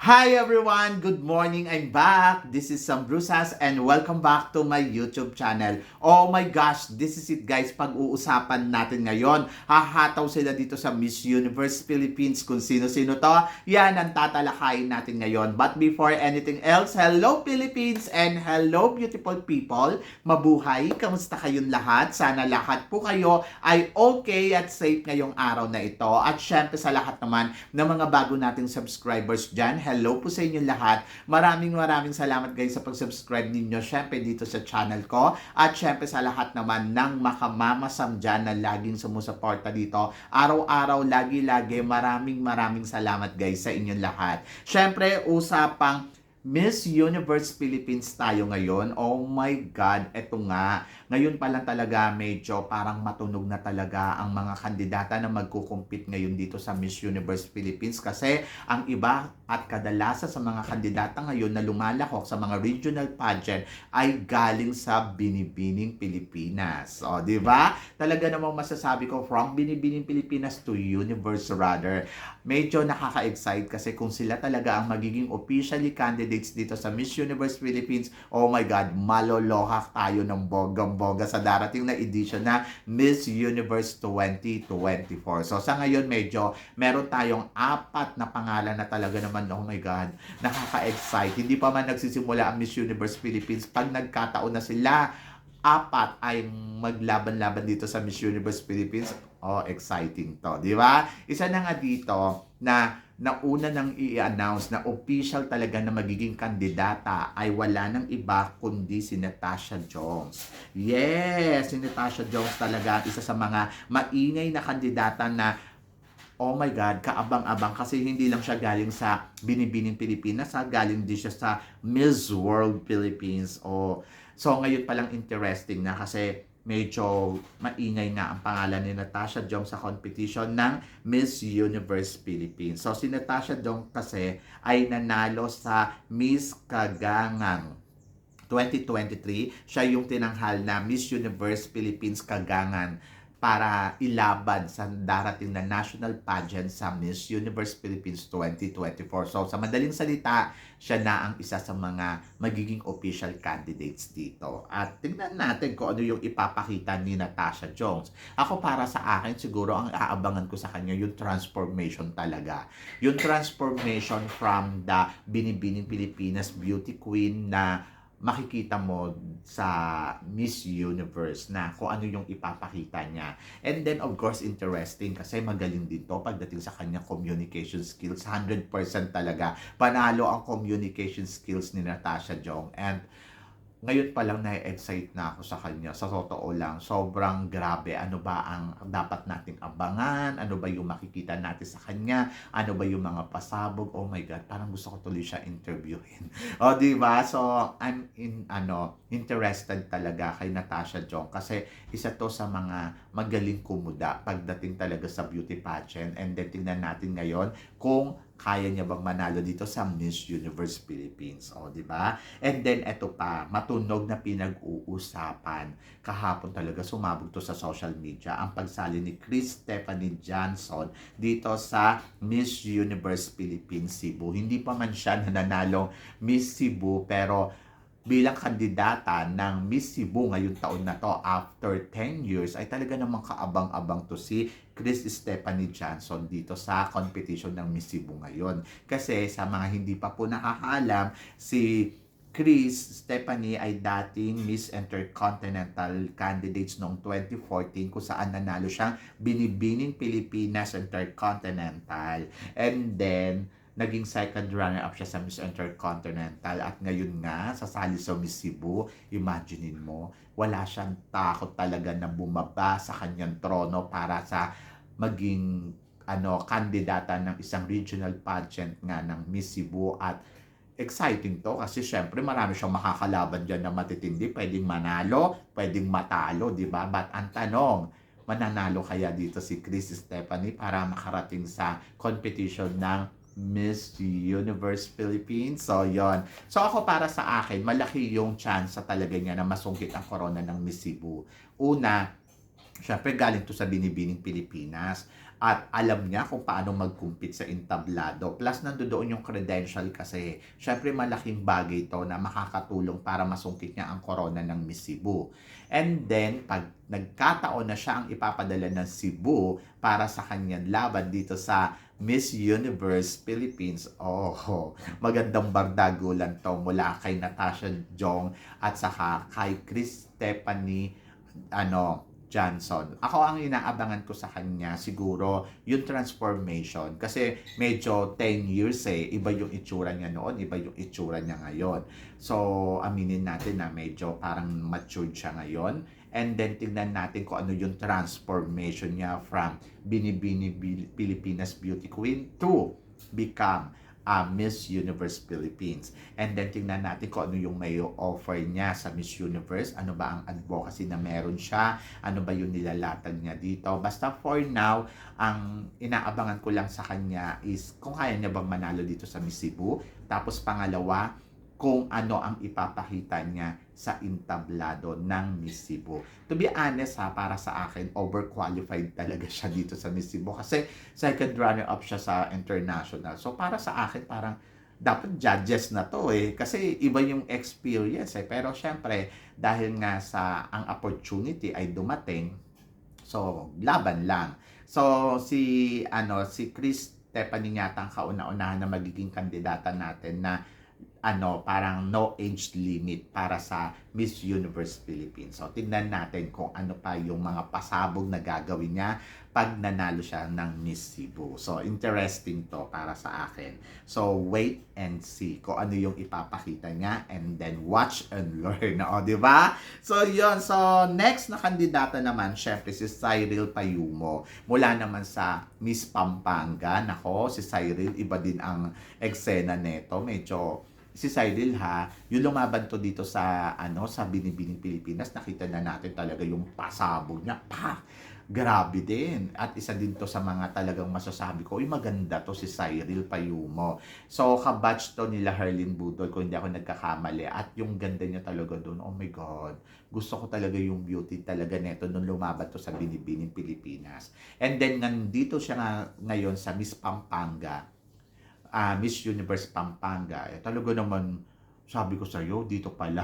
Hi everyone! Good morning! I'm back! This is Sam Brusas and welcome back to my YouTube channel. Oh my gosh! This is it guys! Pag-uusapan natin ngayon. Hahataw sila dito sa Miss Universe Philippines. Kung sino-sino to, yan ang tatalakayin natin ngayon. But before anything else, hello Philippines and hello beautiful people! Mabuhay! Kamusta kayong lahat? Sana lahat po kayo ay okay at safe ngayong araw na ito. At syempre sa lahat naman ng mga bago nating subscribers dyan, hello po sa inyo lahat. Maraming salamat guys sa pag-subscribe ninyo syempre dito sa channel ko. At syempre sa lahat naman ng makamamasam dyan na laging sumusuporta dito. Araw-araw, lagi-lagi, maraming salamat guys sa inyong lahat. Syempre, usapang Miss Universe Philippines tayo ngayon. Oh my God, eto nga. Ngayon pa lang talaga medyo parang matunog na talaga ang mga kandidata na magkukumpit ngayon dito sa Miss Universe Philippines kasi ang iba at kadalasan sa mga kandidata ngayon na lumalahok sa mga regional pageant ay galing sa Binibining Pilipinas. O, di ba? Talaga namang masasabi ko from Binibining Pilipinas to Universe rather. Medyo nakaka-excite kasi kung sila talaga ang magiging officially candidates dito sa Miss Universe Philippines, oh my God, malolohak tayo ng bogang-boga sa darating na edition na Miss Universe 2024. So sa ngayon medyo meron tayong 4 na pangalan na talaga naman, oh my God, nakaka-excite. Hindi pa man nagsisimula ang Miss Universe Philippines, pag nagkataon na sila 4 ay maglaban-laban dito sa Miss Universe Philippines. Oh, exciting to, di ba? Isa na nga dito na nauna nang i-announce na official talaga na magiging kandidata ay wala nang iba kundi si Natasha Jones. Yes, si Natasha Jones talaga isa sa mga maingay na kandidata na oh my God, kaabang-abang kasi hindi lang siya galing sa Binibining Pilipinas, galing din siya sa Miss World Philippines. Oh, so ngayon pa lang interesting na kasi medyo maingay na ang pangalan ni Natasha Jones sa competition ng Miss Universe Philippines. So si Natasha Jones kasi ay nanalo sa Miss Kagangang 2023. Siya yung tinanghal na Miss Universe Philippines Kagangan para ilaban sa darating na national pageant sa Miss Universe Philippines 2024. So, sa madaling salita, siya na ang isa sa mga magiging official candidates dito. At tingnan natin kung ano yung ipapakita ni Natasha Jones. Ako para sa akin, siguro ang aabangan ko sa kanya yung transformation talaga. Yung transformation from the Binibining Pilipinas beauty queen na makikita mo sa Miss Universe na kung ano yung ipapakita niya. And then, of course, interesting kasi magaling din to pagdating sa kanyang communication skills. 100% talaga. Panalo ang communication skills ni Natasha Jong. And ngayon pa lang na-excite na ako sa kanya. Sa totoo lang, sobrang grabe. Ano ba ang dapat nating abangan? Ano ba yung makikita natin sa kanya? Ano ba yung mga pasabog? Oh my God, parang gusto ko tuloy siya interviewin. O, di ba? So, I'm interested talaga kay Natasha Jong kasi isa to sa mga magaling kumuda pagdating talaga sa beauty pageant. And then, tingnan natin ngayon kung kaya niya bang manalo dito sa Miss Universe Philippines. O, di ba? And then, eto pa, matunog na pinag-uusapan. Kahapon talaga sumabog to sa social media ang pagsali ni Chris Stephanie Johnson dito sa Miss Universe Philippines Cebu. Hindi pa man siya nananalong Miss Cebu, pero bilang kandidata ng Miss Cebu ngayong taon na to after 10 years ay talaga namang kaabang-abang to si Chris Stephanie Johnson dito sa competition ng Miss Cebu ngayon. Kasi sa mga hindi pa po nakakaalam, si Chris Stephanie ay dating Miss Intercontinental candidates noong 2014 kung saan nanalo siyang Binibining Pilipinas Intercontinental. And then, naging second runner-up siya sa Miss Intercontinental at ngayon nga, sasali sa Miss Cebu. Imaginein mo, wala siyang takot talaga na bumaba sa kanyang trono para sa maging kandidata ng isang regional pageant nga ng Miss Cebu. At exciting to kasi syempre marami siyang makakalaban dyan na matitindi. Pwedeng manalo, pwedeng matalo, di ba? But ang tanong, mananalo kaya dito si Chris Stephanie para makarating sa competition ng Miss Universe Philippines? So, yon. So, ako para sa akin, malaki yung chance talaga niya na masungkit ang corona ng Miss Cebu. Una, syempre galing to sa Binibining Pilipinas. at alam niya kung paano mag-compete sa entablado. Plus, nandoon yung credential kasi. Syempre, malaking bagay ito na makakatulong para masungkit niya ang corona ng Miss Cebu. And then, pag nagkataon na siya ang ipapadala ng Cebu para sa kanyang laban dito sa Miss Universe Philippines, magandang bardagulan to mula kay Natasha Jong at saka kay Chris Stephanie Johnson. Ako ang inaabangan ko sa kanya siguro yung transformation kasi medyo 10 years iba yung itsura niya noon, iba yung itsura niya ngayon. So, aminin natin na medyo parang matured siya ngayon. And then tignan natin kung ano yung transformation niya from Binibini Pilipinas Beauty Queen to become Miss Universe Philippines. And then tingnan natin kung ano yung may offer niya sa Miss Universe, ano ba ang advocacy na meron siya, ano ba yung nilalatag niya dito. Basta for now, ang inaabangan ko lang sa kanya is kung kaya niya bang manalo dito sa Miss Cebu. Tapos pangalawa, kung ano ang ipapakita niya sa entablado ng Miss Cebu. To be honest para sa akin, overqualified talaga siya dito sa Miss Cebu kasi second runner-up siya sa international. So para sa akin, parang dapat judges na to kasi iba yung experience Pero syempre, dahil nga sa ang opportunity ay dumating, so laban lang. So si Chris Stephanie yata ang kauna-unahan na magiging kandidata natin na parang no age limit para sa Miss Universe Philippines. So, tingnan natin kung ano pa yung mga pasabog na gagawin niya pag nanalo siya ng Miss Cebu. So, interesting to para sa akin. So, wait and see kung ano yung ipapakita niya and then watch and learn. Di ba? So, yun. So, next na kandidata naman, syempre, si Cyril Payumo. Mula naman sa Miss Pampanga. Nako, si Cyril, iba din ang eksena neto. Medyo si Cyril yung lumaban to dito sa sa Binibining Pilipinas, nakita na natin talaga yung pasabog niya. Grabe din. At isa din to sa mga talagang masasabi ko, maganda to si Cyril Payumo. So, kabatch to nila Herlin Budol, kung hindi ako nagkakamali. At yung ganda niya talaga doon, oh my God. Gusto ko talaga yung beauty talaga neto nung lumaban to sa Binibining Pilipinas. And then, nandito siya ngayon sa Miss Pampanga. Miss Universe Pampanga. Talaga naman, sabi ko sa'yo, dito pala,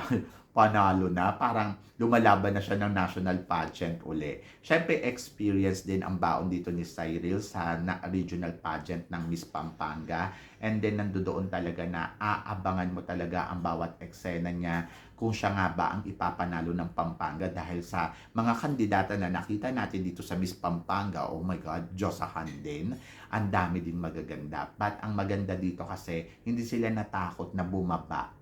panalo na. Parang lumalaban na siya ng national pageant uli. Siyempre, experience din ang baon dito ni Cyril sa regional pageant ng Miss Pampanga. And then, nandoon talaga na aabangan mo talaga ang bawat eksena niya kung siya nga ba ang ipapanalo ng Pampanga dahil sa mga kandidata na nakita natin dito sa Miss Pampanga. Oh my God, Josahan din. Ang dami din magaganda. But ang maganda dito kasi, hindi sila natakot na bumaba.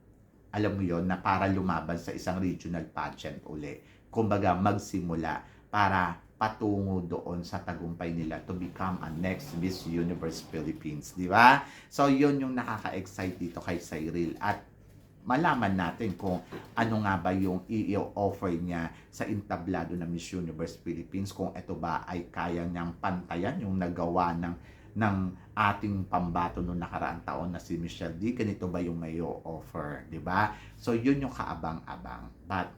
Alam mo yon na para lumaban sa isang regional pageant uli. Kumbaga, magsimula para patungo doon sa tagumpay nila to become a next Miss Universe Philippines. Di ba? So, yun yung nakaka-excite dito kay Cyril. At malaman natin kung ano nga ba yung i-offer niya sa entablado ng Miss Universe Philippines, kung ito ba ay kaya niyang pantayan yung nagawa ng ating pambato noong nakaraang taon na si Michelle D. Ganito ba yung may offer, di ba? So, yun yung kaabang-abang. But,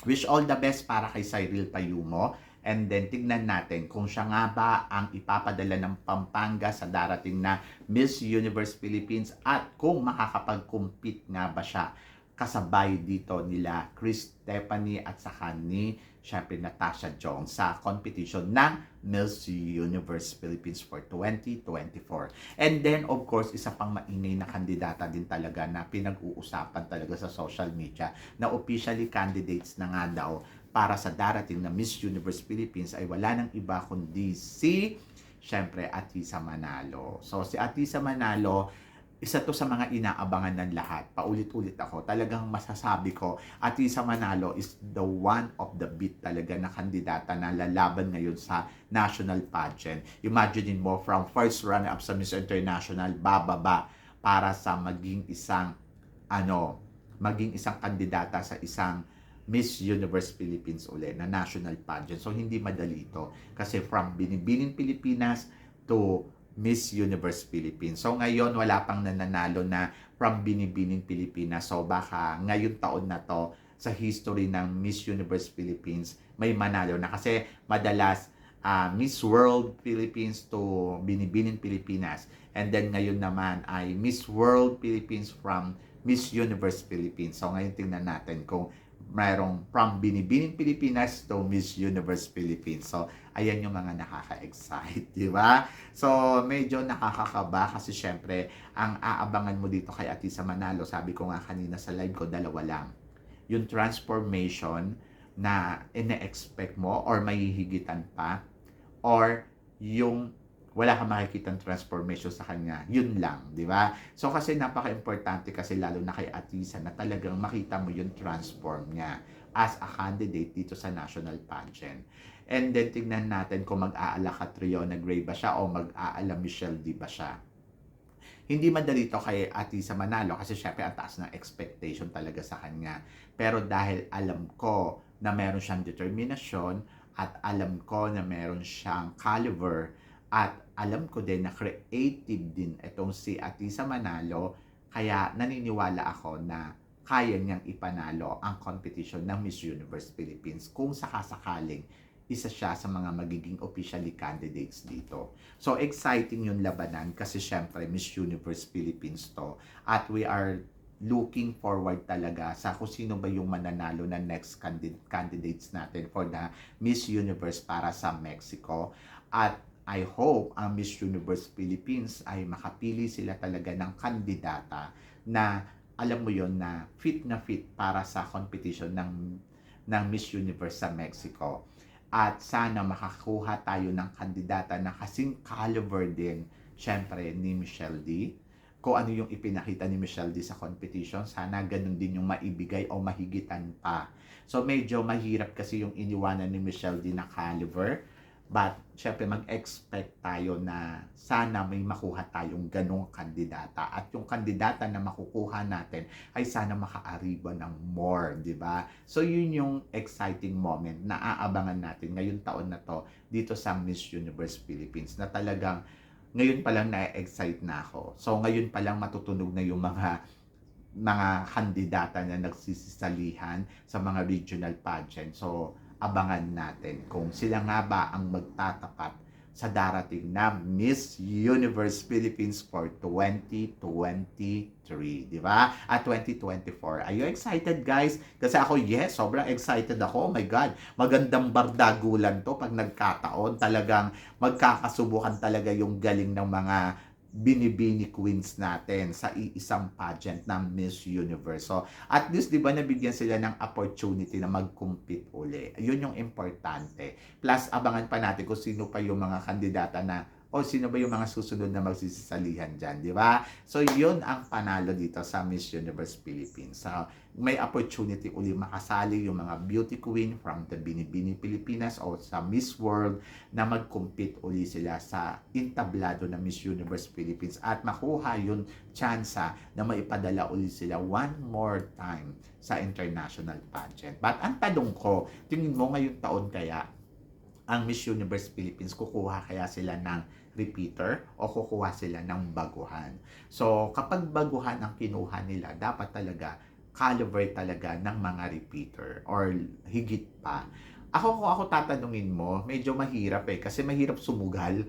wish all the best para kay Cyril Payumo. And then, tignan natin kung siya nga ba ang ipapadala ng Pampanga sa darating na Miss Universe Philippines at kung makakapag-compete nga ba siya kasabay dito nila Chris Stephanie at saka ni syempre Natasha Jong sa competition ng Miss Universe Philippines for 2024. And then, of course, isa pang maingay na kandidata din talaga na pinag-uusapan talaga sa social media na officially candidates na nga daw para sa darating na Miss Universe Philippines ay wala nang iba kundi si, syempre, Atisa Manalo. So, si Atisa Manalo, isa to sa mga inaabangan ng lahat. Paulit-ulit ako. Talagang masasabi ko, Atisa Manalo is the one of the beat talaga na kandidata na lalaban ngayon sa national pageant. Imagine mo, from first runner-up sa Miss International, bababa para sa maging isang kandidata sa isang Miss Universe Philippines uli na national pageant. So, hindi madali ito. Kasi from Binibining Pilipinas to Miss Universe Philippines. So, ngayon, wala pang nananalo na from Binibining Pilipinas. So, baka ngayon taon na to sa history ng Miss Universe Philippines, may manalo na. Kasi madalas, Miss World Philippines to Binibining Pilipinas. And then ngayon naman ay Miss World Philippines from Miss Universe Philippines. So ngayon tingnan natin kung mayroong from Binibining Pilipinas to Miss Universe Philippines. So ayan yung mga nakaka-excite, di ba? So medyo nakakakaba kasi syempre ang aabangan mo dito kay Atisa Manalo, sabi ko nga kanina sa live ko, dalawa lang. Yung transformation na ine-expect mo or mahihigitan pa, or yung wala kang makikitang transformation sa kanya, yun lang, di ba? So kasi napaka-importante kasi lalo na kay Atisa na talagang makita mo yung transform niya as a candidate dito sa national pageant. And then tignan natin kung mag-aala Catriona Gray ba siya o mag-aala Michelle D ba siya. Hindi madali to kay Atisa Manalo kasi syempre ang taas ng expectation talaga sa kanya. Pero dahil alam ko na meron siyang determinasyon, at alam ko na meron siyang caliber, at alam ko din na creative din itong si Atisa Manalo, kaya naniniwala ako na kaya niyang ipanalo ang competition ng Miss Universe Philippines kung sakasakaling isa siya sa mga magiging officially candidates dito. So exciting yung labanan kasi syempre Miss Universe Philippines to, at we are looking forward talaga sa kung sino ba yung mananalo na next candidates natin for the Miss Universe para sa Mexico. At I hope ang Miss Universe Philippines ay makapili sila talaga ng kandidata na alam mo yon na fit para sa competition ng Miss Universe sa Mexico. At sana makakuha tayo ng kandidata na kasing caliber din syempre ni Michelle D. Kung ano yung ipinakita ni Michelle D sa competition, sana ganun din yung maibigay o mahigitan pa. So medyo mahirap kasi yung iniwanan ni Michelle D na caliber. But syempre mag-expect tayo na sana may makuha tayong ganong kandidata. At yung kandidata na makukuha natin ay sana makaariba ng more, di ba? So yun yung exciting moment na aabangan natin ngayong taon na to dito sa Miss Universe Philippines, na talagang ngayon pa lang na-excite na ako. So ngayon pa lang matutunog na yung mga kandidata na nagsisisalihan sa mga regional pageant. So abangan natin kung sila nga ba ang magtatapat sa darating na Miss Universe Philippines for 2023, di ba? At 2024. Are you excited, guys? Kasi ako, yes, sobrang excited ako. Oh my God, magandang bardagulan to pag nagkataon. Talagang magkakasubukan talaga yung galing ng mga binibini queens natin sa iisang pageant ng Miss Universe. So, at least, di ba, nabigyan sila ng opportunity na mag-compete uli. Yun yung importante. Plus, abangan pa natin kung sino pa yung mga kandidata na o sino ba yung mga susunod na magsisalihan dyan, di ba? So, yun ang panalo dito sa Miss Universe Philippines. So, may opportunity uli makasali yung mga beauty queen from the Binibining Pilipinas o sa Miss World na mag-compete uli sila sa entablado na Miss Universe Philippines at makuha yung tsansa na maipadala uli sila one more time sa international pageant. But ang tanong ko, tingin mo ngayong taon kaya ang Miss Universe Philippines, kukuha kaya sila ng repeater o kukuha sila ng baguhan? So, kapag baguhan ang kinuha nila, dapat talaga caliber talaga ng mga repeater or higit pa. Kung ako tatanungin mo, medyo mahirap kasi mahirap sumugal.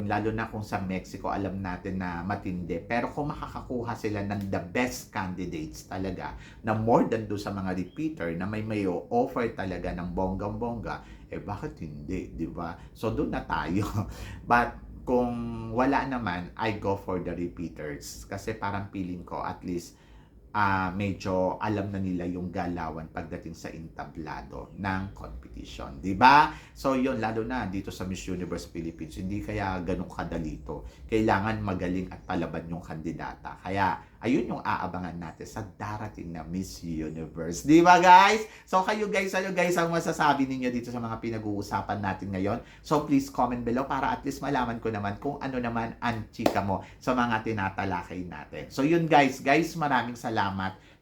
Lalo na kung sa Mexico, alam natin na matindi. Pero kung makakakuha sila ng the best candidates talaga, na more than do sa mga repeater, na may offer talaga ng bonggang-bongga, bakit hindi, di ba? So, doon na tayo. But, kung wala naman, I go for the repeaters. Kasi parang feeling ko, at least, medyo alam na nila yung galawan pagdating sa entablado ng competition, di ba? So yun, lalo na dito sa Miss Universe Philippines, hindi kaya ganun kadalito. Kailangan magaling at palaban yung kandidata. Kaya ayun yung aabangan natin sa darating na Miss Universe, di ba guys? So kayo guys, ano guys ang masasabi ninyo dito sa mga pinag-uusapan natin ngayon? So please comment below para at least malaman ko naman kung ano naman ang chika mo sa mga tinatalakay natin. So yun guys, maraming salamat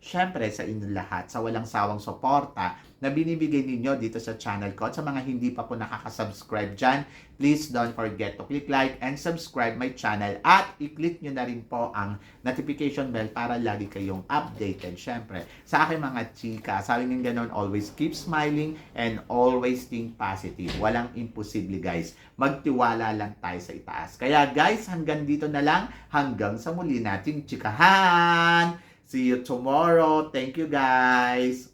syempre sa inyo lahat sa walang sawang suporta na binibigay ninyo dito sa channel ko. At sa mga hindi pa po nakakasubscribe dyan, please don't forget to click like and subscribe my channel at i-click nyo na rin po ang notification bell para lagi kayong updated. Syempre, sa aking mga chika, sabi ng ganon, always keep smiling and always think positive. Walang imposible, guys. Magtiwala lang tayo sa itaas. Kaya guys, hanggang dito na lang. Hanggang sa muli nating chikahan. See you tomorrow. Thank you, guys.